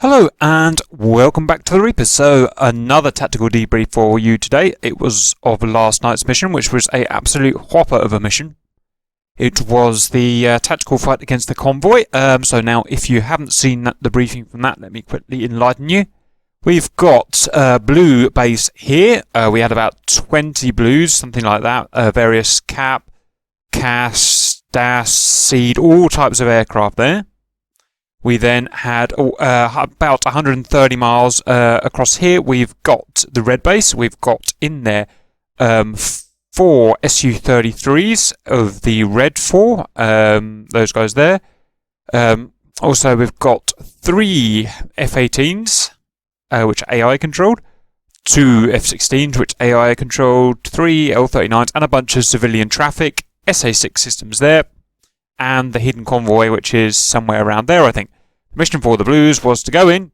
Hello and welcome back to the Reapers. So another tactical debrief for you today. It was of last night's mission, which was a absolute whopper of a mission. It was the tactical fight against the convoy. So now if you haven't seen the briefing from that, let me quickly enlighten you. We've got blue base here. We had about 20 blues, something like that. Various cap, CAS, DAS, SEED, all types of aircraft there. We then had about 130 miles across here. We've got the red base. We've got in there 4 Su-33s of the red 4, those guys there. Also, we've got 3 F-18s, which are AI controlled, 2 F-16s, which AI controlled, 3 L-39s, and a bunch of civilian traffic, SA-6 systems there, and the hidden convoy, which is somewhere around there, I think. The mission for the Blues was to go in,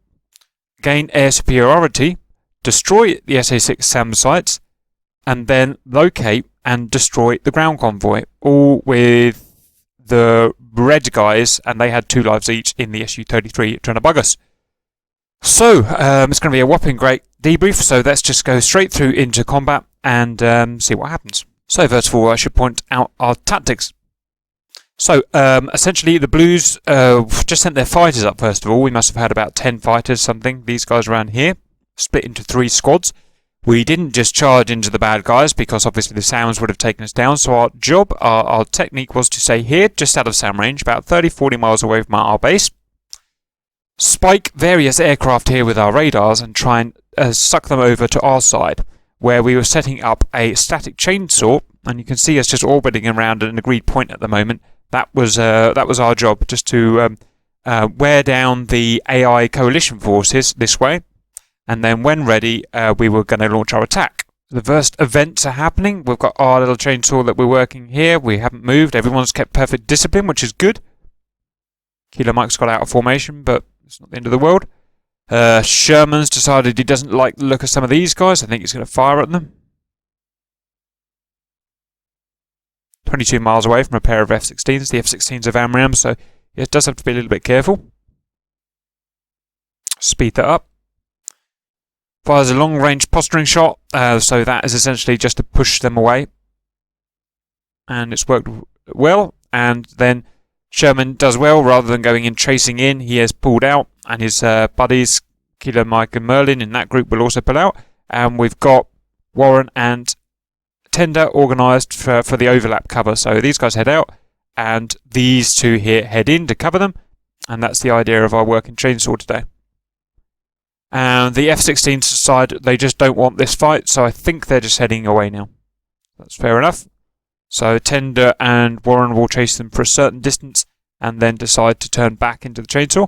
gain air superiority, destroy the SA-6 SAM sites, and then locate and destroy the ground convoy, all with the red guys, and they had 2 lives each in the Su-33 trying to bug us. So, it's going to be a whopping great debrief, so let's just go straight through into combat and see what happens. So, first of all, I should point out our tactics. So, essentially, the Blues just sent their fighters up, first of all. We must have had about 10 fighters, something. These guys around here, split into 3 squads. We didn't just charge into the bad guys, because obviously the SAMs would have taken us down. So our job, our technique was to stay here, just out of SAM range, about 30-40 miles away from our base. Spike various aircraft here with our radars and try and suck them over to our side, where we were setting up a static chainsaw, and you can see us just orbiting around at an agreed point at the moment. That was our job, just to wear down the AI coalition forces this way, and then when ready, we were going to launch our attack. The first events are happening. We've got our little chainsaw that we're working here. We haven't moved. Everyone's kept perfect discipline, which is good. Kilo Mike's got out of formation, but it's not the end of the world. Sherman's decided he doesn't like the look of some of these guys. I think he's going to fire at them. 22 miles away from a pair of F-16s. The F-16s are AMRAAM, so it does have to be a little bit careful. Speed that up. Fires a long-range posturing shot, so that is essentially just to push them away. And it's worked well, and then Sherman does well. Rather than going in chasing in, he has pulled out, and his buddies, Kilo Mike and Merlin, in that group will also pull out. And we've got Warren and Tender organised for the overlap cover. So these guys head out, and these 2 here head in to cover them, and that's the idea of our working chainsaw today. And the F-16s decide they just don't want this fight, so I think they're just heading away now. That's fair enough. So Tender and Warren will chase them for a certain distance, and then decide to turn back into the chainsaw.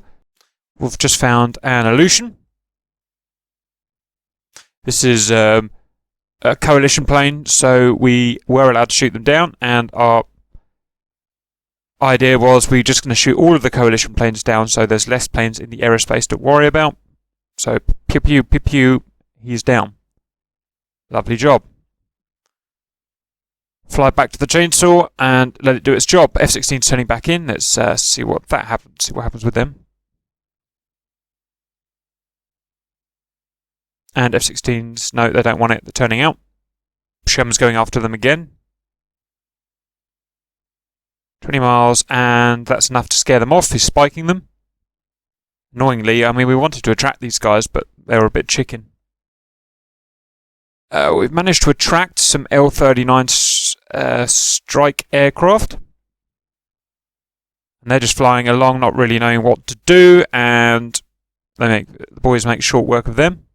We've just found an illusion. This is a coalition plane, so we were allowed to shoot them down, and our idea was we're just going to shoot all of the coalition planes down, so there's less planes in the aerospace to worry about. So pew pew pew pew, he's down. Lovely job. Fly back to the chainsaw and let it do its job. F-16's turning back in. Let's see what that happens. See what happens with them. And F-16s, no, they don't want it. They're turning out. Sherman's going after them again. 20 miles, and that's enough to scare them off. He's spiking them. Annoyingly, I mean, we wanted to attract these guys, but they were a bit chicken. We've managed to attract some L-39 strike aircraft. And they're just flying along, not really knowing what to do, and the boys make short work of them.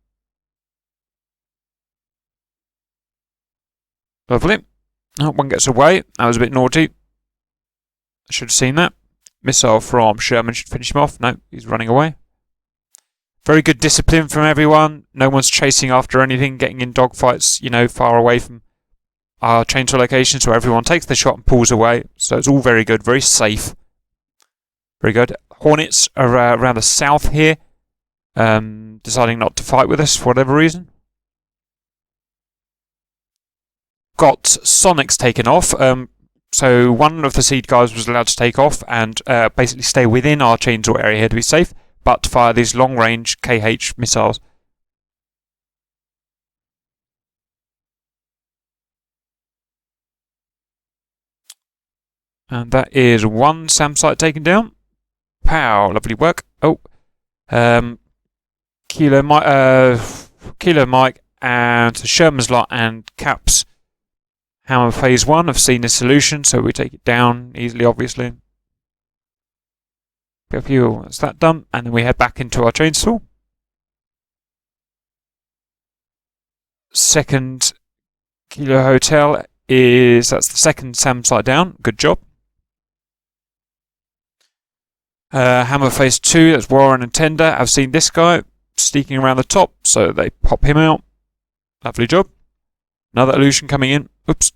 Lovely. Oh, one gets away. That was a bit naughty. I should have seen that. Missile from Sherman should finish him off. No, he's running away. Very good discipline from everyone. No one's chasing after anything, getting in dogfights, far away from our chainsaw location. So everyone takes the shot and pulls away. So it's all very good, very safe. Very good. Hornets are around the south here, deciding not to fight with us for whatever reason. Got Sonics taken off. So one of the seed guys was allowed to take off and basically stay within our chainsaw area here to be safe. but fire these long-range KH missiles. And that is one SAM site taken down. Pow, lovely work. Oh, Kilo Mike and Sherman's lot and Caps Hammer Phase 1 have seen this solution, so we take it down easily, obviously. Bit of fuel, that's that done, and then we head back into our chainsaw. Second Kilo Hotel that's the second SAM site down. Good job. Hammer Phase 2, that's Warren and Tender. I've seen this guy sneaking around the top, so they pop him out. Lovely job. Another illusion coming in. Oops.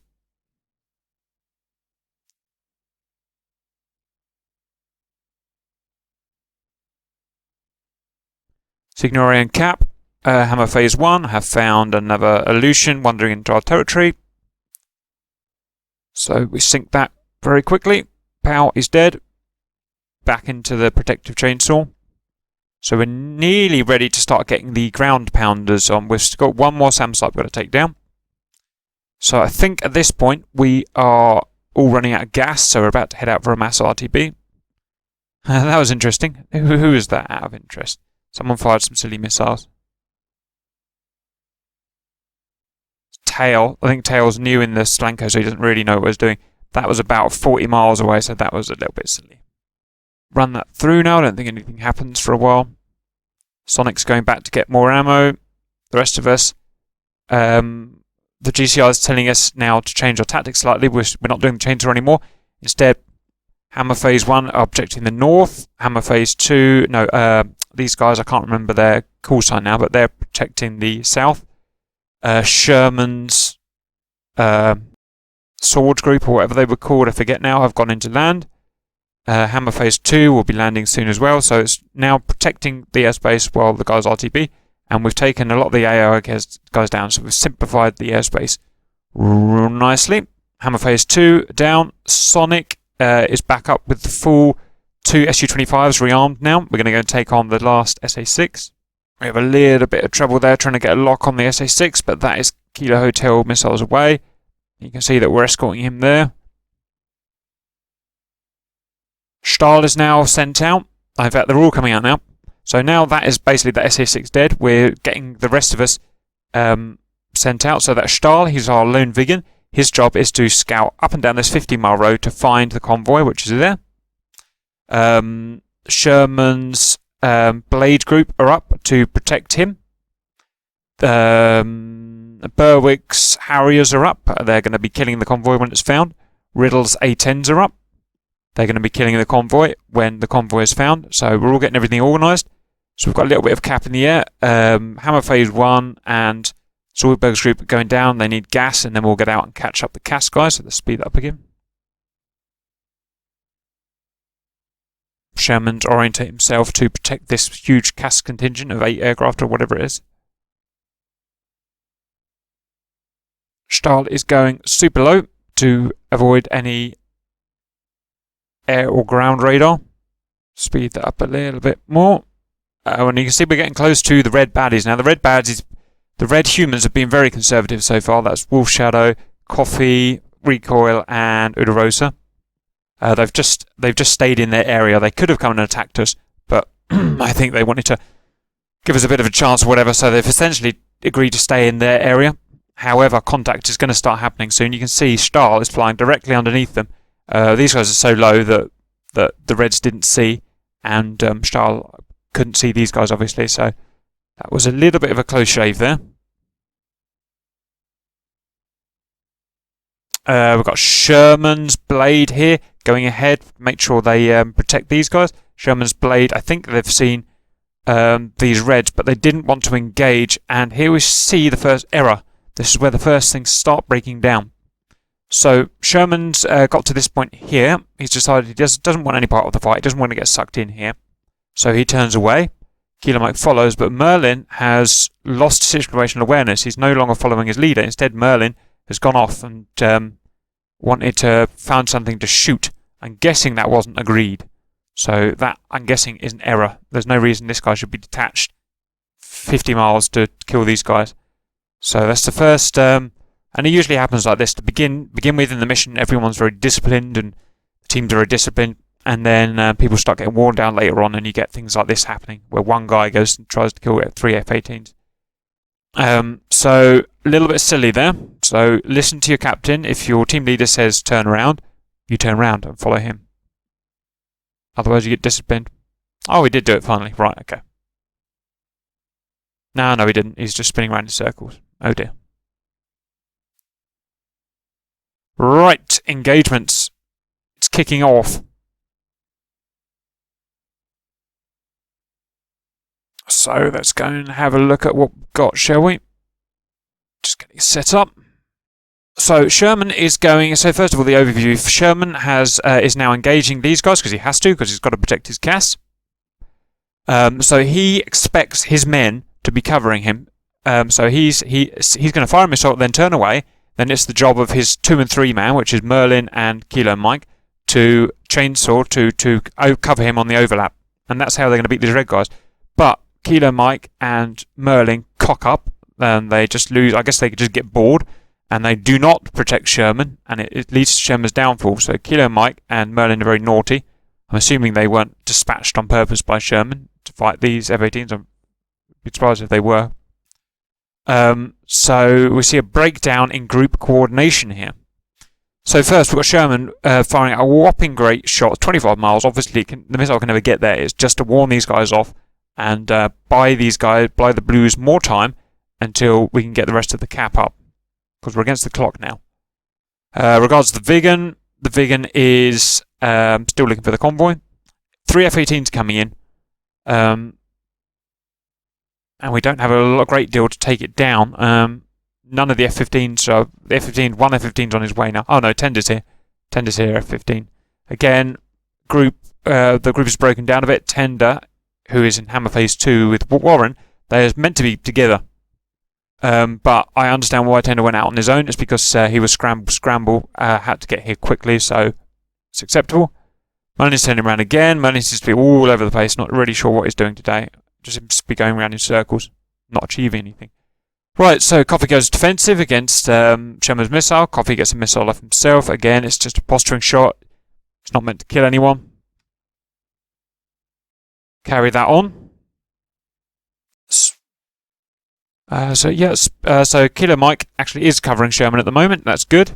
Signori and Cap, Hammer Phase 1, have found another illusion wandering into our territory. So we sink that very quickly. Pow is dead. Back into the protective chainsaw. So we're nearly ready to start getting the ground pounders on. We've got one more SAM site we've got to take down. So I think at this point we are all running out of gas, so we're about to head out for a mass RTB. That was interesting. Who is that out of interest? Someone fired some silly missiles. Tail. I think Tail's new in the Slanko, so he doesn't really know what he's doing. That was about 40 miles away, so that was a little bit silly. Run that through now. I don't think anything happens for a while. Sonic's going back to get more ammo. The rest of us, the GCR is telling us now to change our tactics slightly. We're not doing the chainsaw anymore. Instead, Hammer Phase 1 are objecting the north. Hammer Phase 2, these guys, I can't remember their call sign now, but they're protecting the south. Sherman's Swords Group, or whatever they were called, I forget now, have gone into land. Hammer Phase 2 will be landing soon as well, so it's now protecting the airspace while the guys RTB, and we've taken a lot of the AI guys down, so we've simplified the airspace nicely. Hammer Phase 2 down. Sonic is back up with the full 2 Su-25s rearmed now. We're going to go and take on the last SA-6. We have a little bit of trouble there trying to get a lock on the SA-6, but that is Kilo Hotel missiles away. You can see that we're escorting him there. Stahl is now sent out. In fact, they're all coming out now. So now that is basically the SA-6 dead. We're getting the rest of us sent out. So that's Stahl. He's our lone vegan. His job is to scout up and down this 50-mile road to find the convoy, which is there. Sherman's Blade Group are up to protect him. Berwick's Harriers are up. They're going to be killing the convoy when it's found. Riddle's A-10s are up. They're going to be killing the convoy when the convoy is found. So we're all getting everything organised. So we've got a little bit of cap in the air. Hammer Phase 1 and Zoidberg's group are going down. They need gas, and then we'll get out and catch up the CAS guys. So let's speed that up again. Sherman's orientate himself to protect this huge CAS contingent of 8 aircraft or whatever it is. Stahl is going super low to avoid any air or ground radar. Speed that up a little bit more. And you can see we're getting close to the red baddies. Now the red baddies, the red humans have been very conservative so far. That's Wolf Shadow, Coffee, Recoil and Udarosa. They've just stayed in their area. They could have come and attacked us, but I think they wanted to give us a bit of a chance or whatever, so they've essentially agreed to stay in their area. However, contact is going to start happening soon. You can see Stahl is flying directly underneath them. These guys are so low that the Reds didn't see, and Stahl couldn't see these guys, obviously, so that was a little bit of a close shave there. We've got Sherman's Blade here going ahead. Make sure they protect these guys. Sherman's Blade, I think they've seen these Reds, but they didn't want to engage, and here we see the first error. This is where the first things start breaking down. So Sherman's got to this point here. He's decided he doesn't want any part of the fight. He doesn't want to get sucked in here. So he turns away. Kilo Mike follows, but Merlin has lost situational awareness. He's no longer following his leader. Instead, Merlin has gone off and found something to shoot. I'm guessing that wasn't agreed. So that, I'm guessing, is an error. There's no reason this guy should be detached 50 miles to kill these guys. So that's the first, and it usually happens like this. To begin with in the mission, everyone's very disciplined and the teams are very disciplined, and then people start getting worn down later on, and you get things like this happening, where one guy goes and tries to kill 3 F-18s. So a little bit silly there. So listen to your captain. If your team leader says turn around, you turn around and follow him. Otherwise you get disciplined. Oh, we did do it finally. Right, okay. No, he didn't. He's just spinning around in circles. Oh dear. Right, engagements. It's kicking off. So let's go and have a look at what we've got, shall we? Just getting set up. So Sherman is going. So first of all, the overview. Sherman is now engaging these guys because he has to, because he's got to protect his CAS. So he expects his men to be covering him. So he's going to fire a missile, then turn away. Then it's the job of his 2 and 3 man, which is Merlin and Kilo Mike, to chainsaw to cover him on the overlap, and that's how they're going to beat these red guys. But Kilo Mike and Merlin cock up, and they just lose. I guess they just get bored, and they do not protect Sherman, and it leads to Sherman's downfall. So Kilo Mike and Merlin are very naughty. I'm assuming they weren't dispatched on purpose by Sherman to fight these F-18s. I'd be surprised if they were. So we see a breakdown in group coordination here. So first we've got Sherman firing a whopping great shot, 25 miles. Obviously the missile can never get there. It's just to warn these guys off and buy the Blues more time until we can get the rest of the cap up, because we're against the clock now. Regards to the Vigan is still looking for the convoy. 3 F-18s coming in. And we don't have a great deal to take it down. None of the F-15s. So the F-15, one F-15's on his way now. Oh no, Tender's here. Tender's here, F-15. Again, the group is broken down a bit. Tender, who is in Hammer Phase 2 with Warren, they're meant to be together. But I understand why Tender went out on his own. It's because he was scramble, had to get here quickly, so it's acceptable. Merlin's turning around again. Merlin seems to be all over the place, not really sure what he's doing today. Just seems to be going around in circles, not achieving anything. Right, so Coffee goes defensive against Sherman's missile. Coffee gets a missile off himself. Again, it's just a posturing shot. It's not meant to kill anyone. Carry that on. So Killer Mike actually is covering Sherman at the moment. That's good.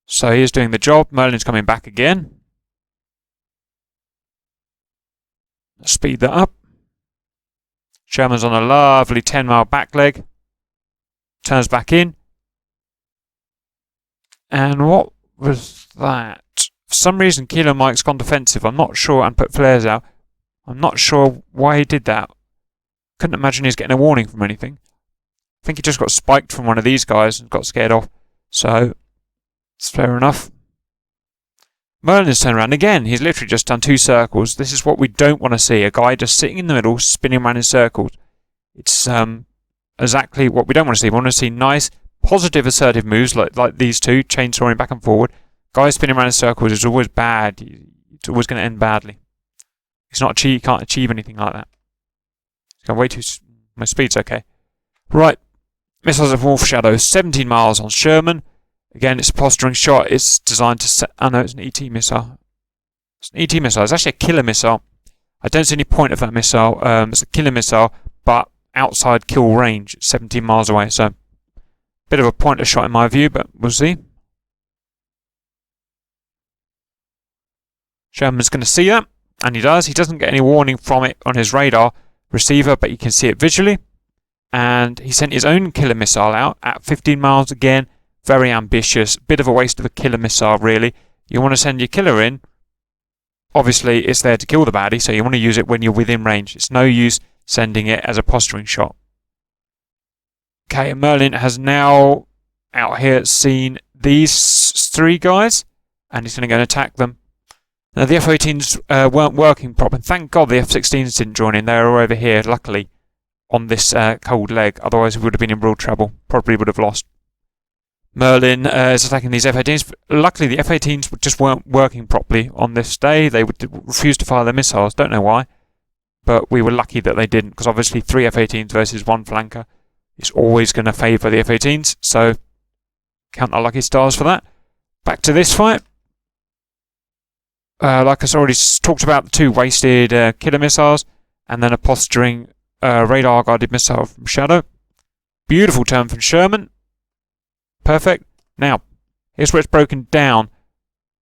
So he is doing the job. Merlin's coming back again. Speed that up. Sherman's on a lovely 10-mile back leg. Turns back in. And what was that? For some reason, Kilo Mike's gone defensive. I'm not sure, and put flares out. I'm not sure why he did that. Couldn't imagine he's getting a warning from anything. I think he just got spiked from one of these guys and got scared off. So, it's fair enough. Merlin has turned around again. He's literally just done 2 circles. This is what we don't want to see. A guy just sitting in the middle, spinning around in circles. It's exactly what we don't want to see. We want to see nice, positive, assertive moves like these two, chainsawing back and forward. Guys spinning around in circles is always bad. It's always going to end badly. You can't achieve anything like that. It's going way too... My speed's okay. Right. Missiles of Wolf Shadow. 17 miles on Sherman. Again, it's a posturing shot. It's designed to set... Oh no, it's an ET missile. It's an ET missile. It's actually a killer missile. I don't see any point of that missile. It's a killer missile, but outside kill range. It's 17 miles away, so... Bit of a pointless shot in my view, but we'll see. Sherman's going to see that, and he does. He doesn't get any warning from it on his radar receiver, but you can see it visually. And he sent his own killer missile out at 15 miles again. Very ambitious. Bit of a waste of a killer missile, really. You want to send your killer in. Obviously, it's there to kill the baddie, so you want to use it when you're within range. It's no use sending it as a posturing shot. Okay, Merlin has now out here seen these 3 guys, and he's going to go and attack them. Now, the F-18s weren't working properly. Thank God the F-16s didn't join in. They were over here, luckily, on this cold leg. Otherwise, we would have been in real trouble. Probably would have lost. Merlin is attacking these F-18s. Luckily, the F-18s just weren't working properly on this day. They refused to fire their missiles. Don't know why. But we were lucky that they didn't, because obviously 3 F-18s versus 1 flanker is always going to favour the F-18s. So, count our lucky stars for that. Back to this fight. Like I already talked about, the 2 wasted killer missiles, and then a posturing radar-guided missile from Shadow. Beautiful turn from Sherman. Perfect. Now, here's where it's broken down.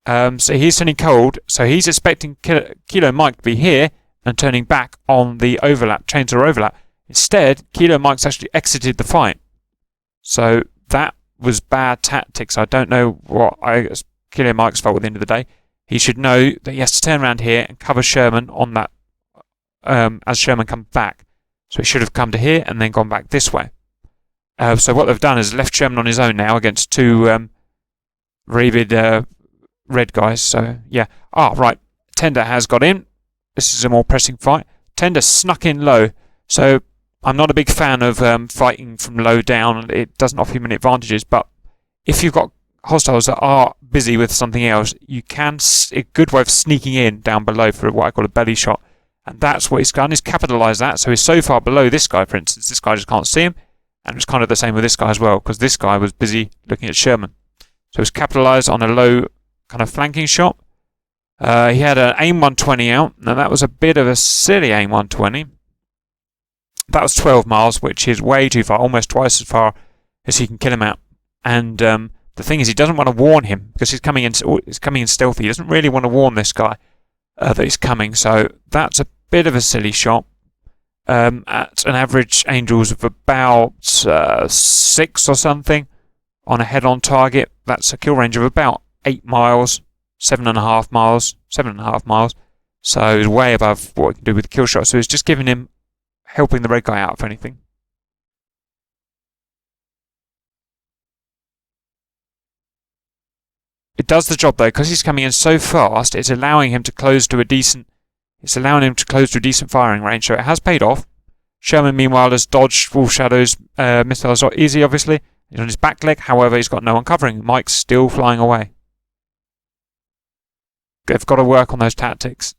So he's turning cold, so he's expecting Kilo Mike to be here and turning back on the overlap, chainsaw overlap. Instead, Kilo Mike's actually exited the fight. So that was bad tactics. I don't know what Kilo Mike's fault at the end of the day. He should know that he has to turn around here and cover Sherman on that as Sherman comes back. So he should have come to here and then gone back this way. So what they've done is left Sherman on his own now against 2 rabid red guys. So yeah. Right. Tender has got in. This is a more pressing fight. Tender snuck in low. So I'm not a big fan of fighting from low down. It doesn't offer you many advantages. But if you've got hostiles that are busy with something else, you can a good way of sneaking in down below for what I call a belly shot. And that's what he's done, is capitalise that. So he's so far below this guy, for instance. This guy just can't see him. And it's kind of the same with this guy as well, because this guy was busy looking at Sherman. So he's capitalised on a low kind of flanking shot. He had an AIM 120 out. Now that was a bit of a silly AIM 120. That was 12 miles, which is way too far, almost twice as far as he can kill him out. And the thing is, he doesn't want to warn him, because he's coming in stealthy. He doesn't really want to warn this guy that he's coming. So that's a bit of a silly shot. At an average Angels of about 6 or something on a head-on target. That's a kill range of about 8 miles, 7.5 miles, 7.5 miles. So it's way above what we can do with the kill shot. So it's just giving him, helping the red guy out, if anything. It does the job though, because he's coming in so fast. It's allowing him to close to a decent. It's allowing him to close to a decent firing range, so it has paid off. Sherman, meanwhile, has dodged Wolf Shadow's missiles easy, obviously. He's on his back leg, however, he's got no one covering. Mike's still flying away. They've got to work on those tactics.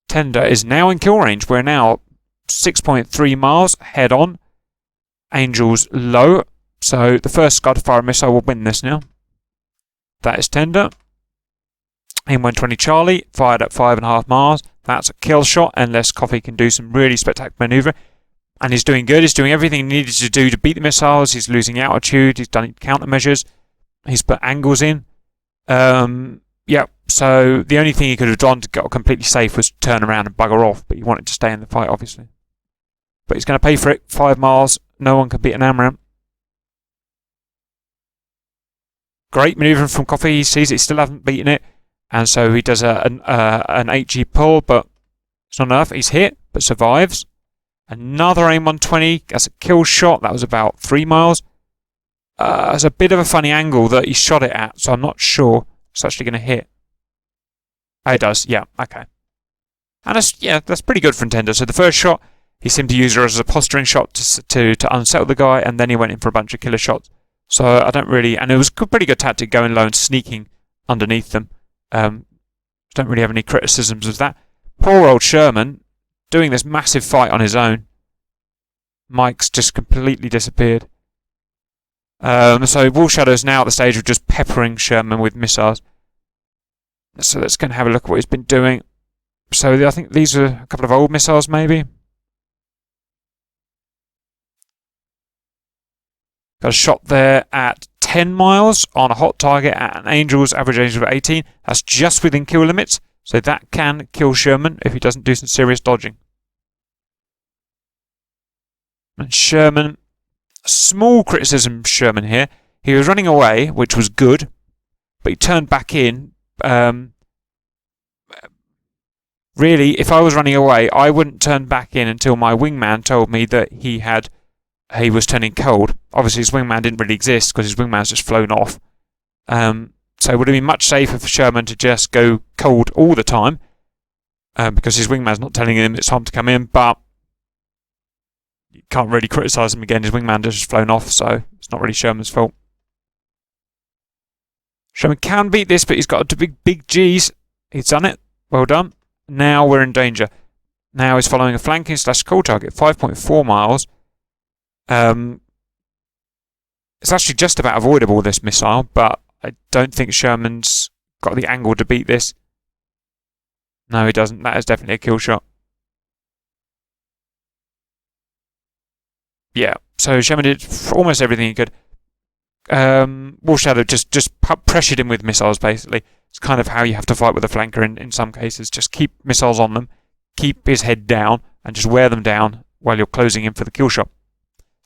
Tender is now in kill range. We're now 6.3 miles head on. Angels low. So the first guy to fire a missile will win this now. That is Tender. AIM 120 Charlie, fired at 5.5 miles. That's a kill shot, unless Coffee can do some really spectacular manoeuvre. And he's doing good. He's doing everything he needed to do to beat the missiles. He's losing altitude. He's done countermeasures. He's put angles in. Yeah, so the only thing he could have done to get completely safe was turn around and bugger off. But he wanted to stay in the fight, obviously. But he's going to pay for it. 5 miles. No one can beat an AMRAAM. Great manoeuvre from Coffee. He sees it. He still hasn't beaten it. And so he does an HG pull, but it's not enough. He's hit, but survives. Another AIM 120. That's a kill shot. That was about 3 miles. It's a bit of a funny angle that he shot it at, so I'm not sure it's actually going to hit. Oh, it does. Yeah, okay. And that's pretty good for Nintendo. So the first shot, he seemed to use her as a posturing shot to unsettle the guy, and then he went in for a bunch of killer shots. So I don't really... And it was a pretty good tactic going low and sneaking underneath them. Don't really have any criticisms of that. Poor old Sherman, doing this massive fight on his own. Mike's just completely disappeared. So Wolf Shadow's now at the stage of just peppering Sherman with missiles. So let's go and have a look at what he's been doing. So I think these are a couple of old missiles, maybe. Got a shot there at 10 miles on a hot target at an average Angels of 18. That's just within kill limits. So that can kill Sherman if he doesn't do some serious dodging. And Sherman, small criticism of Sherman here. He was running away, which was good, but he turned back in. Really, if I was running away, I wouldn't turn back in until my wingman told me that he was turning cold. Obviously, his wingman didn't really exist because his wingman's just flown off. So it would have been much safer for Sherman to just go cold all the time because his wingman's not telling him it's time to come in. But can't really criticise him again. His wingman just flown off, so it's not really Sherman's fault. Sherman can beat this, but he's got to big G's. He's done it. Well done. Now we're in danger. Now he's following a flanking / call target, 5.4 miles. It's actually just about avoidable, this missile, but I don't think Sherman's got the angle to beat this. No, he doesn't. That is definitely a kill shot. Yeah, so Sherman did almost everything he could. Wolf Shadow just pressured him with missiles, basically. It's kind of how you have to fight with a flanker in some cases. Just keep missiles on them, keep his head down, and just wear them down while you're closing in for the kill shot.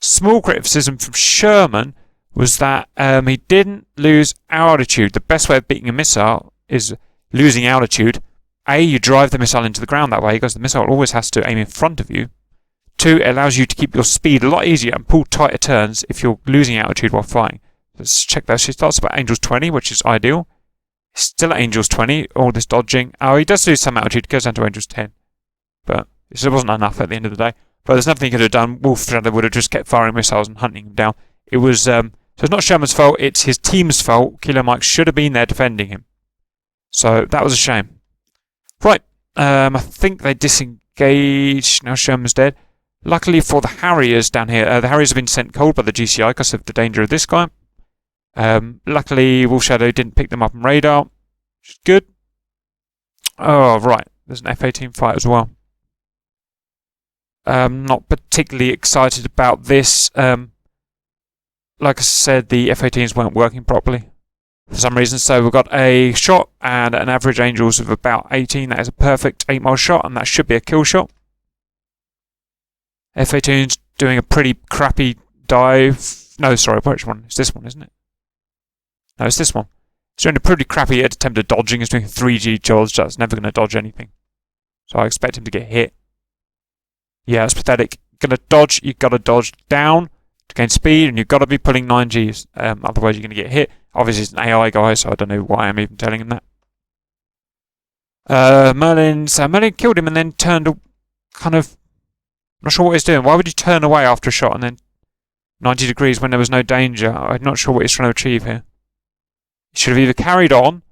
Small criticism from Sherman was that he didn't lose altitude. The best way of beating a missile is losing altitude. A, you drive the missile into the ground that way, because the missile always has to aim in front of you. 2, it allows you to keep your speed a lot easier and pull tighter turns if you're losing altitude while flying. Let's check that. She starts about Angels 20, which is ideal. Still at Angels 20, all this dodging. Oh, he does lose some altitude, goes down to Angels 10. But it wasn't enough at the end of the day. But there's nothing he could have done. Wolf Shadow would have just kept firing missiles and hunting him down. It was, so it's not Sherman's fault, it's his team's fault. Kilo Mike should have been there defending him. So that was a shame. Right, I think they disengaged. Now Sherman's dead. Luckily for the Harriers down here, the Harriers have been sent cold by the GCI because of the danger of this guy. Luckily, Wolf Shadow didn't pick them up on radar, which is good. Oh, right. There's an F-18 fight as well. Not particularly excited about this. Like I said, the F-18s weren't working properly for some reason. So we've got a shot and an average Angels of about 18. That is a perfect 8-mile shot, and that should be a kill shot. F-18's doing a pretty crappy dive. No, sorry, which one? It's this one, isn't it? No, it's this one. He's doing a pretty crappy attempt at dodging. He's doing a 3G dodge. That's never going to dodge anything. So I expect him to get hit. Yeah, it's pathetic. Going to dodge, you've got to dodge down to gain speed, and you've got to be pulling 9Gs. Otherwise, you're going to get hit. Obviously, it's an AI guy, so I don't know why I'm even telling him that. Merlin killed him and then turned kind of... I'm not sure what he's doing. Why would you turn away after a shot and then 90 degrees when there was no danger? I'm not sure what he's trying to achieve here. He should have either carried on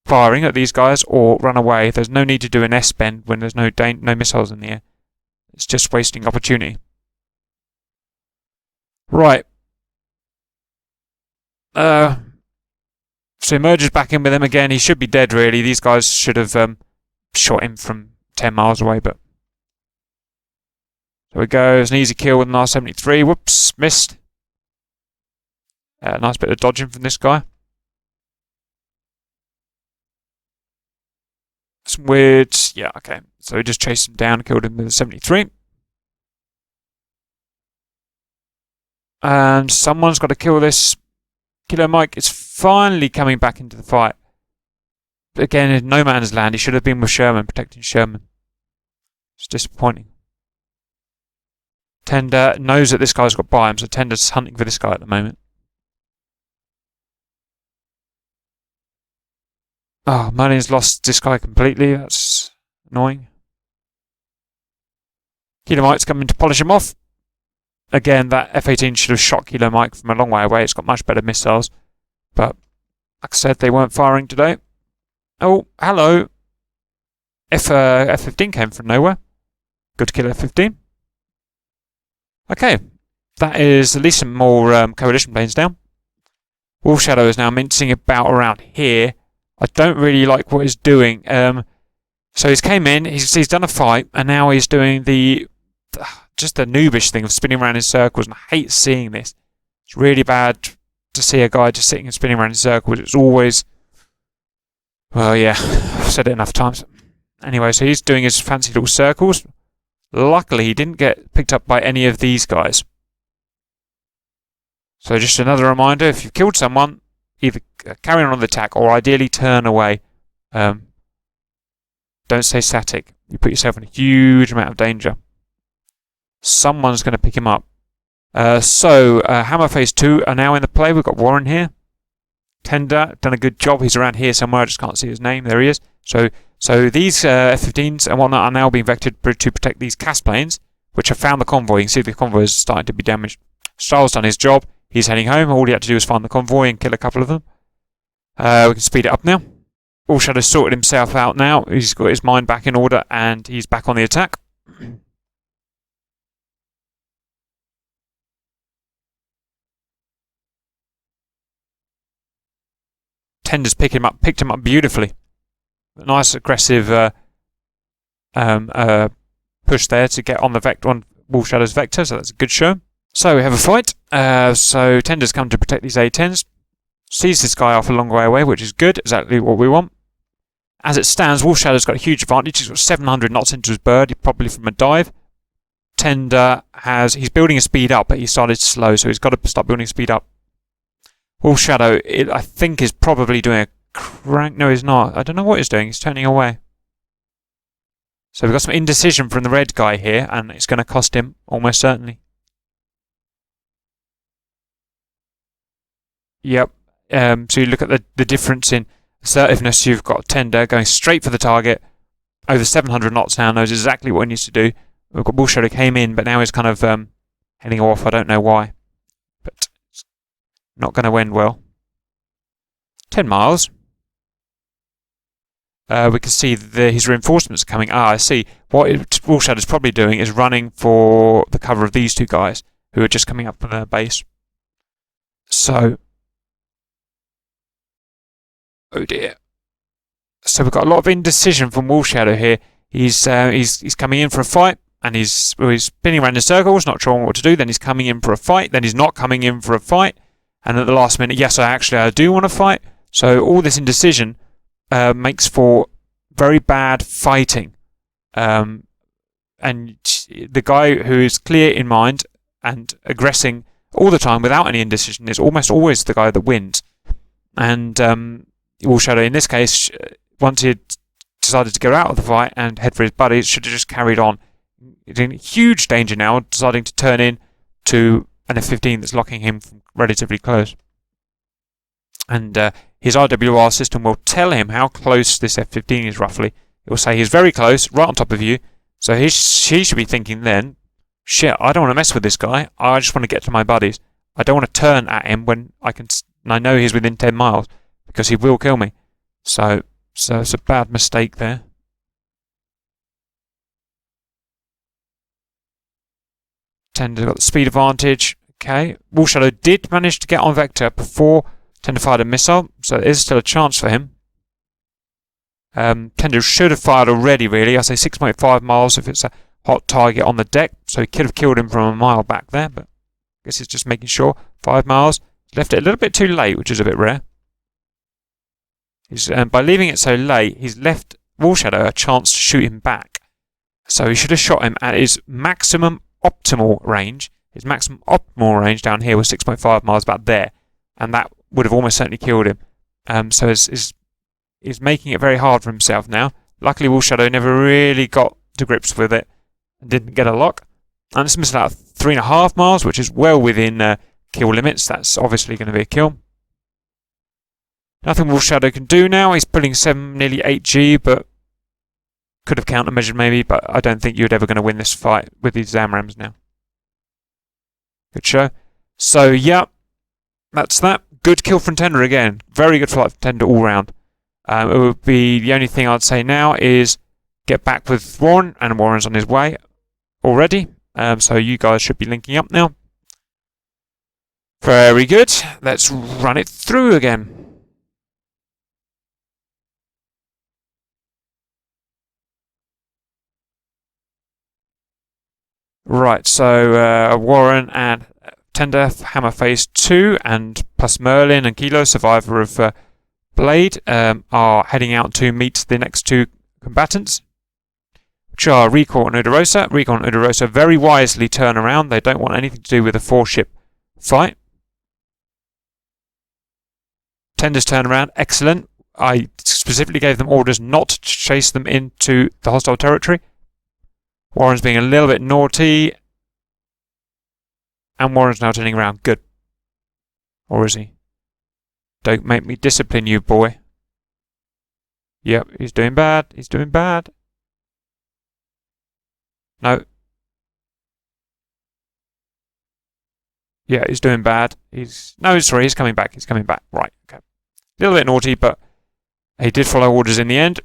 firing at these guys or run away. There's no need to do an S-bend when there's no missiles in the air. It's just wasting opportunity. Right. So he merges back in with him again. He should be dead, really. These guys should have shot him from 10 miles away, but... There we go. It's an easy kill with an R-73. Whoops, missed. Nice bit of dodging from this guy. Some weird... Yeah, okay. So we just chased him down, killed him with a 73. And someone's got to kill this. Kilo Mike is finally coming back into the fight. But again, in no man's land. He should have been with Sherman, protecting Sherman. It's disappointing. Tender knows that this guy's got by him, so Tender's hunting for this guy at the moment. Oh, Merlin's lost this guy completely. That's annoying. Kilo Mike's coming to polish him off. Again, that F-18 should have shot Kilo Mike from a long way away. It's got much better missiles. But, like I said, they weren't firing today. Oh, hello. F-15 came from nowhere. Good to kill F-15. Okay, that is at least some more coalition planes down. Wolf Shadow is now mincing about around here. I don't really like what he's doing. So he's came in, he's done a fight, and now he's doing just the noobish thing of spinning around in circles, and I hate seeing this. It's really bad to see a guy just sitting and spinning around in circles. It's always... Well, yeah, I've said it enough times. Anyway, so he's doing his fancy little circles. Luckily, he didn't get picked up by any of these guys. So just another reminder, if you've killed someone, either carry on the attack or ideally turn away. Don't stay static. You put yourself in a huge amount of danger. Someone's going to pick him up. Hammer Phase 2 are now in the play. We've got Warren here. Tender, done a good job. He's around here somewhere. I just can't see his name. There he is. So these F-15s and whatnot are now being vectored to protect these CAS planes, which have found the convoy. You can see the convoy is starting to be damaged. Styles done his job. He's heading home. All he had to do was find the convoy and kill a couple of them. We can speed it up now. All Shadow's sorted himself out now. He's got his mind back in order and he's back on the attack. Tender's picked him up beautifully. A nice aggressive push there to get on the vector, on Wolf Shadow's vector, so that's a good show. So we have a fight. So Tender's come to protect these A10s. Sees this guy off a long way away, which is good, exactly what we want. As it stands, Wolf Shadow's got a huge advantage. He's got 700 knots into his bird, probably from a dive. Tender he's building a speed up, but he started slow, so he's got to start building speed up. Wolf Shadow, I think, is probably doing a crank. No, he's not. I don't know what he's doing. He's turning away. So we've got some indecision from the red guy here, and it's going to cost him almost certainly. Yep. So you look at the difference in assertiveness. You've got Tender going straight for the target, over 700 knots now, knows exactly what he needs to do. We've got Wolf Shadow came in, but now he's kind of heading off. I don't know why, but it's not going to end well. 10 miles. We can see his reinforcements are coming. I see. What Wolf Shadow's probably doing is running for the cover of these two guys who are just coming up from their base. So, oh dear. So we've got a lot of indecision from Wolf Shadow here. He's coming in for a fight, and he's spinning around in circles, not sure what to do. Then he's coming in for a fight. Then he's not coming in for a fight. And at the last minute, yes, I do want to fight. So all this indecision makes for very bad fighting. And the guy who is clear in mind and aggressing all the time without any indecision is almost always the guy that wins. And Wolf Shadow, in this case, once he had decided to get out of the fight and head for his buddies, should have just carried on. He's in huge danger now, deciding to turn in to an F-15 that's locking him from relatively close. And his IWR system will tell him how close this F-15 is roughly. It will say he's very close, right on top of you. So he should be thinking then, shit, I don't want to mess with this guy. I just want to get to my buddies. I don't want to turn at him when I know he's within 10 miles because he will kill me. So it's a bad mistake there. Tender got the speed advantage. Okay. Wolf Shadow did manage to get on vector before Tender fired a missile, so there is still a chance for him. Tender should have fired already, really. I say 6.5 miles if it's a hot target on the deck, so he could have killed him from a mile back there, but I guess he's just making sure. 5 miles. Left it a little bit too late, which is a bit rare. By leaving it so late, he's left Wolf Shadow a chance to shoot him back. So he should have shot him at his maximum optimal range. His maximum optimal range down here was 6.5 miles, about there, and that would have almost certainly killed him. So he's making it very hard for himself now. Luckily, Wolf Shadow never really got to grips with it and didn't get a lock. And it's missing out 3.5 miles, which is well within kill limits. That's obviously going to be a kill. Nothing Wolf Shadow can do now. He's pulling nearly 8G, but could have countermeasured maybe, but I don't think you're ever going to win this fight with these Zamrams now. Good show. So, yeah, that's that. Good kill from Tender again. Very good fight from Tender all round. It would be the only thing I'd say now is get back with Warren, and Warren's on his way already. So you guys should be linking up now. Very good. Let's run it through again. Right, so Warren and Tender, Hammer Phase 2, and plus Merlin and Kilo, survivor of Blade, are heading out to meet the next two combatants, which are Recall and Uderosa. Recall and Uderosa very wisely turn around. They don't want anything to do with a 4-ship fight. Tender's turn around, excellent. I specifically gave them orders not to chase them into the hostile territory. Warren's being a little bit naughty. And Warren's now turning around. Good. Or is he? Don't make me discipline you, boy. Yep, he's doing bad. He's doing bad. No. Yeah, he's doing bad. He's coming back. He's coming back. Right, okay. A little bit naughty, but he did follow orders in the end.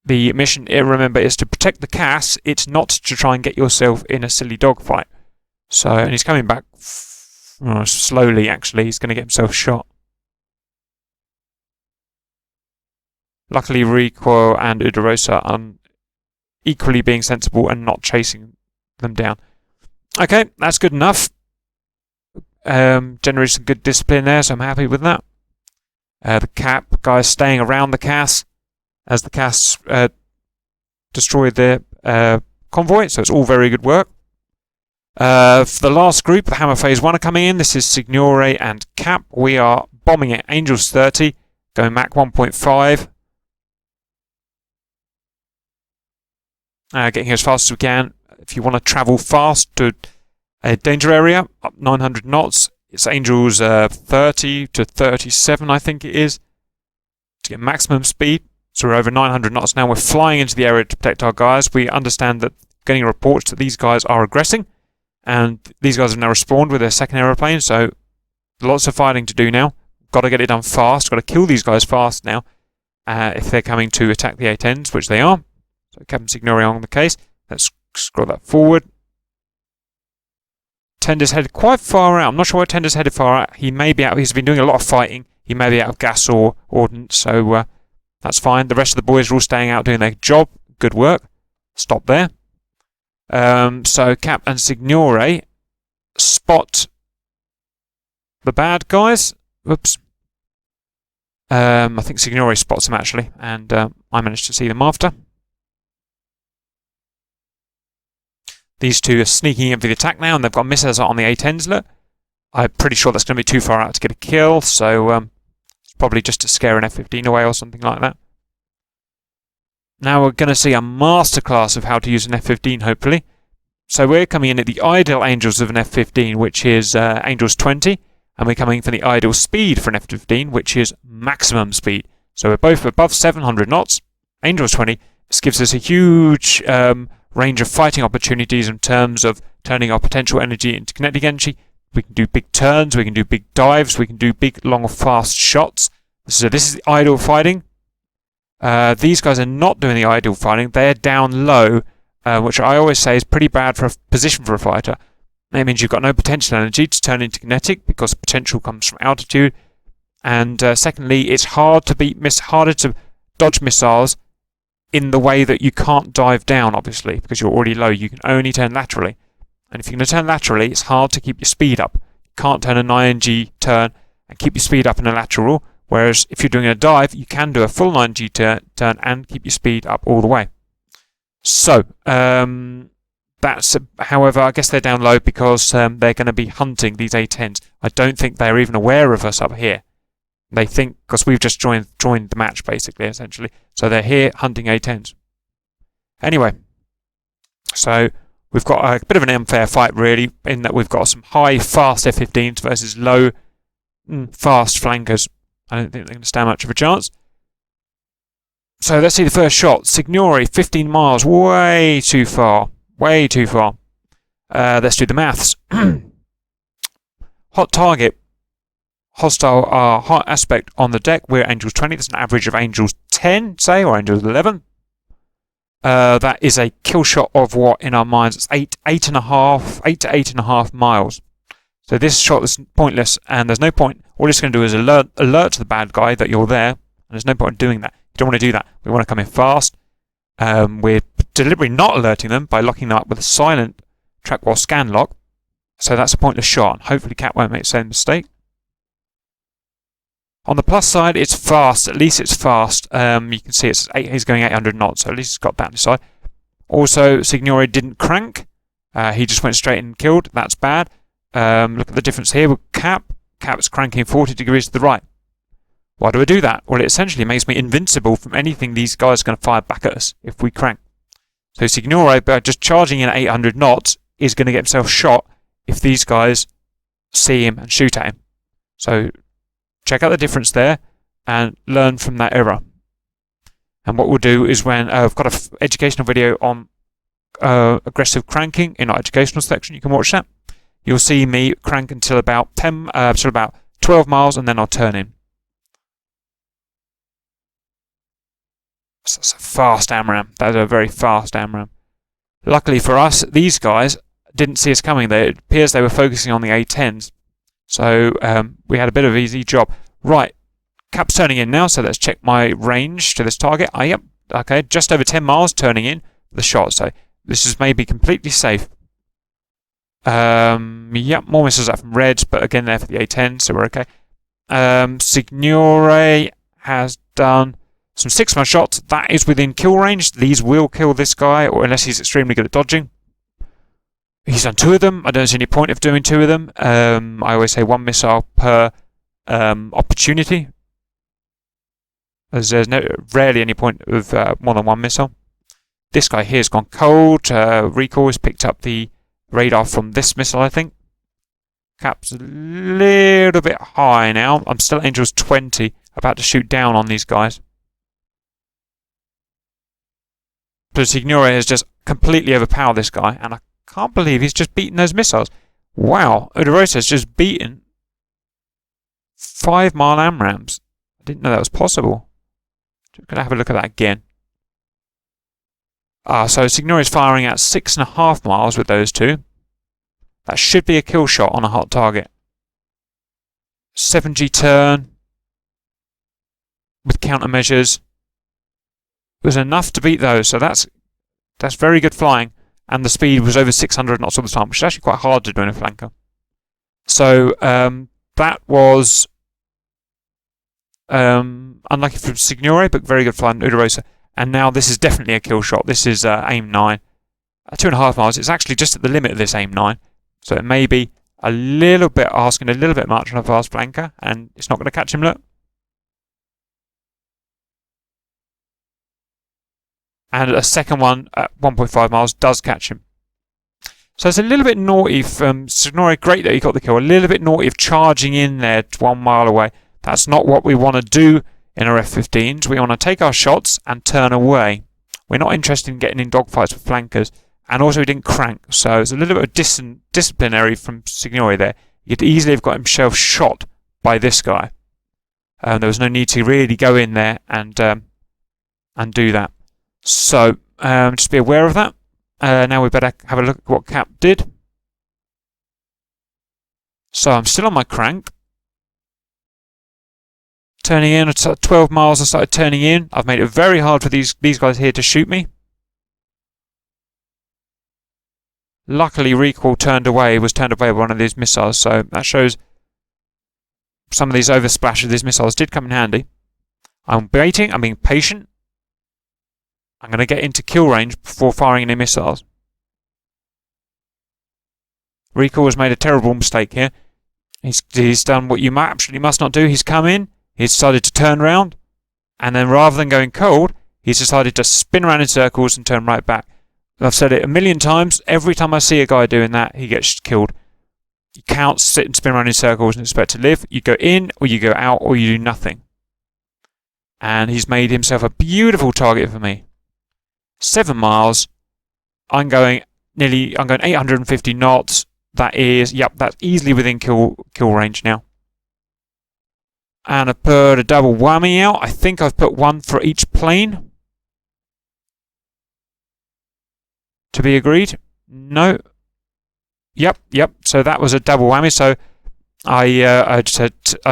The mission, remember, is to protect the Cass. It's not to try and get yourself in a silly dogfight. So, and he's coming back slowly, actually. He's going to get himself shot. Luckily, Recoil and Uderosa are equally being sensible and not chasing them down. Okay, that's good enough. Generated some good discipline there, so I'm happy with that. The Cap guys staying around the Cass as the Cass destroyed their convoy, so it's all very good work. For the last group, the Hammer Phase 1 are coming in. This is Signore and Cap. We are bombing it. Angels 30, going Mach 1.5. Getting here as fast as we can. If you want to travel fast to a danger area, up 900 knots. It's Angels 30 to 37, I think it is, to get maximum speed. So we're over 900 knots now. We're flying into the area to protect our guys. We understand that getting reports that these guys are aggressing, and these guys have now respawned with their second aeroplane, so lots of fighting to do now. Got to get it done fast. Got to kill these guys fast now if they're coming to attack the A-10s, which they are. So Captain Signore on the case. Let's scroll that forward. Tender's headed quite far out. I'm not sure why Tender's headed far out. He may be out. He's been doing a lot of fighting. He may be out of gas or ordnance, so that's fine. The rest of the boys are all staying out doing their job. Good work. Stop there. So Cap and Signore spot the bad guys. Whoops. I think Signore spots them actually, and I managed to see them after. These two are sneaking in for the attack now, and they've got missiles on the A-10s. Look, I'm pretty sure that's going to be too far out to get a kill, so it's probably just to scare an F-15 away or something like that. Now we're going to see a masterclass of how to use an F-15, hopefully. So we're coming in at the ideal angels of an F-15, which is Angels 20, and we're coming for the ideal speed for an F-15, which is maximum speed. So we're both above 700 knots. Angels 20. This gives us a huge range of fighting opportunities in terms of turning our potential energy into kinetic energy. We can do big turns, we can do big dives, we can do big, long, fast shots. So this is the ideal fighting. These guys are not doing the ideal fighting. They're down low, which I always say is pretty bad for a position for a fighter. That means you've got no potential energy to turn into kinetic because potential comes from altitude. And secondly, it's hard to harder to dodge missiles in the way that you can't dive down, obviously, because you're already low. You can only turn laterally. And if you're going to turn laterally, it's hard to keep your speed up. You can't turn an ING turn and keep your speed up in a lateral, whereas if you're doing a dive, you can do a full 9G turn and keep your speed up all the way. So, that's, however, I guess they're down low because they're going to be hunting these A-10s. I don't think they're even aware of us up here. They think, because we've just joined the match, basically, essentially. So they're here hunting A-10s. Anyway, so we've got a bit of an unfair fight, really, in that we've got some high, fast F-15s versus low, fast flankers. I don't think they're going to stand much of a chance. So let's see the first shot. Signore, 15 miles, way too far. Way too far. Let's do the maths. Hot target. Hostile hot aspect on the deck. We're Angels 20. That's an average of Angels 10, say, or Angels 11. That is a kill shot of what in our minds? It's 8 to 8.5 miles. So this shot is pointless, and there's no point. All it's going to do is alert the bad guy that you're there, and there's no point in doing that. You don't want to do that. We want to come in fast. We're deliberately not alerting them by locking them up with a silent track while scan lock. So that's a pointless shot. Hopefully Cat won't make the same mistake. On the plus side, it's fast. At least it's fast. You can see he's going 800 knots, so at least it's got that on the side. Also, Signore didn't crank. He just went straight and killed. That's bad. Look at the difference here with Cap. Cap's cranking 40 degrees to the right. Why do I do that? Well, it essentially makes me invincible from anything these guys are going to fire back at us if we crank. So Signore, by just charging in at 800 knots, is going to get himself shot if these guys see him and shoot at him. So check out the difference there and learn from that error. And what we'll do is when I've got an educational video on aggressive cranking in our educational section, you can watch that. you'll see me crank until about 12 miles, and then I'll turn in. So that's a fast AMRAAM. That is a very fast AMRAAM. Luckily for us, these guys didn't see us coming. It appears they were focusing on the A10s. So we had a bit of an easy job. Right, cap's turning in now, so let's check my range to this target. Yep, okay, just over 10 miles turning in the shot. So this is maybe completely safe. Yep, more missiles out from Reds, but again they're for the A10, so we're okay. Signore has done some 6-man shots. That is within kill range. These will kill this guy, or unless he's extremely good at dodging. He's done 2 of them. I don't see any point of doing 2 of them. I always say 1 missile per opportunity, as there's rarely any point of more than 1 missile. This guy here has gone cold. Recall has picked up the radar from this missile, I think. Cap's a little bit high now. I'm still at Angels 20, about to shoot down on these guys. But Signore has just completely overpowered this guy, and I can't believe he's just beaten those missiles. Wow, Oderosa's just beaten 5-mile AMRAAMs. I didn't know that was possible. I'm going to have a look at that again. So Signore is firing at 6.5 miles with those 2. That should be a kill shot on a hot target. 7G turn with countermeasures was enough to beat those, so that's very good flying, and the speed was over 600 knots all the time, which is actually quite hard to do in a flanker. So that was unlucky for Signore, but very good flying Uderosa. And now this is definitely a kill shot. This is aim 9. 2.5 miles. It's actually just at the limit of this aim 9. So it may be a little bit asking a little bit much on a fast flanker, and it's not going to catch him, look. And a second one at 1.5 miles does catch him. So it's a little bit naughty from Signore. Great that he got the kill. A little bit naughty of charging in there 1 mile away. That's not what we want to do in our F-15s. We want to take our shots and turn away. We're not interested in getting in dogfights with flankers. And also he didn't crank. So it's a little bit of disciplinary from Signore there. He could easily have got himself shot by this guy. There was no need to really go in there and do that. So just be aware of that. Now we better have a look at what Cap did. So I'm still on my crank. Turning in at 12 miles, I started turning in. I've made it very hard for these guys here to shoot me. Luckily, Recall was turned away by one of these missiles, so that shows some of these oversplashes of these missiles did come in handy. I'm baiting, I'm being patient. I'm going to get into kill range before firing any missiles. Recall has made a terrible mistake here. He's done what you absolutely must not do. He's come in. He's decided to turn around, and then rather than going cold, he's decided to spin around in circles and turn right back. I've said it a million times. Every time I see a guy doing that, he gets killed. You can't sit and spin around in circles and expect to live. You go in, or you go out, or you do nothing. And he's made himself a beautiful target for me. 7 miles. I'm going 850 knots. That is, yep, that's easily within kill range now. And I've put a double whammy out. I think I've put 1 for each plane. To be agreed? No. Yep. So that was a double whammy. So I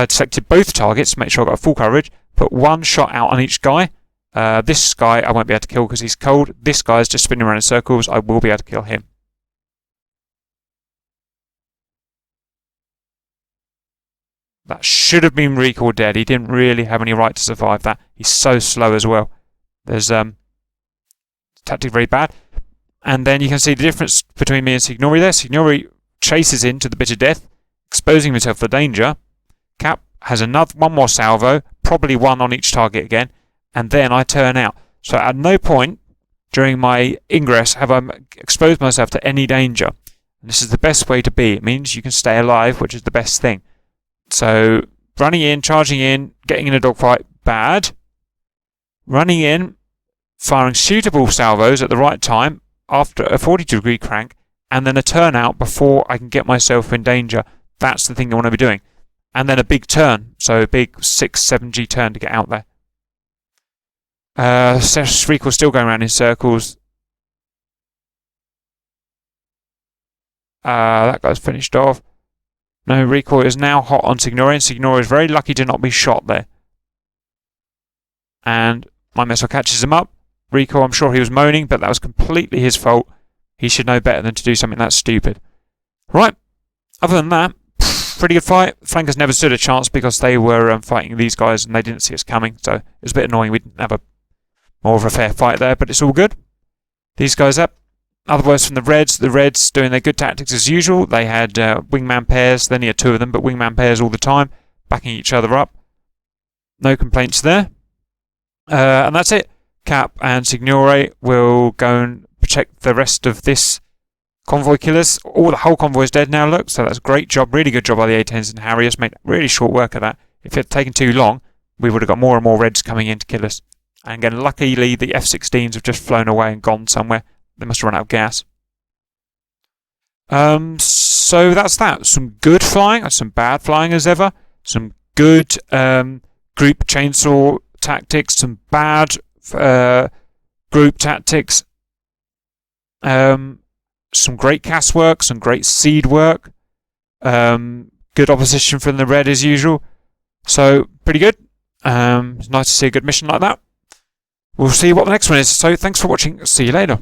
selected both targets to make sure I got full coverage. Put 1 shot out on each guy. This guy I won't be able to kill because he's cold. This guy's just spinning around in circles. I will be able to kill him. That should have been Recall dead. He didn't really have any right to survive that. He's so slow as well. There's tactic very bad. And then you can see the difference between me and Signore there. Signore chases into the bitter death, exposing himself for danger. Cap has one more salvo, probably 1 on each target again, and then I turn out. So at no point during my ingress have I exposed myself to any danger. And this is the best way to be. It means you can stay alive, which is the best thing. So running in, charging in, getting in a dogfight, bad. Running in, firing suitable salvos at the right time after a 42-degree crank, and then a turnout before I can get myself in danger. That's the thing I want to be doing. And then a big turn, so a big 6-7G turn to get out there. Recall still going around in circles. That guy's finished off. No, Recall is now hot on Signore, and Signore is very lucky to not be shot there. And my missile catches him up. Recall, I'm sure he was moaning, but that was completely his fault. He should know better than to do something that stupid. Right, other than that, pretty good fight. Flankers never stood a chance because they were fighting these guys and they didn't see us coming, so it was a bit annoying. We didn't have more of a fair fight there, but it's all good. These guys up. Otherwise, from the Reds doing their good tactics as usual. They had wingman pairs, then you had two of them, but wingman pairs all the time, backing each other up. No complaints there. And that's it. Cap and Signore will go and protect the rest of this convoy killers. The whole convoy is dead now, look, so that's a great job, really good job by the A-10s and Harriers. Made really short work of that. If it had taken too long, we would have got more and more Reds coming in to kill us. And again, luckily, the F-16s have just flown away and gone somewhere. They must have run out of gas. So that's that. Some good flying, some bad flying as ever. Some good group chainsaw tactics, some bad group tactics. Some great CAS work, some great seed work. Good opposition from the Red as usual. So, pretty good. It's nice to see a good mission like that. We'll see what the next one is. So, thanks for watching. See you later.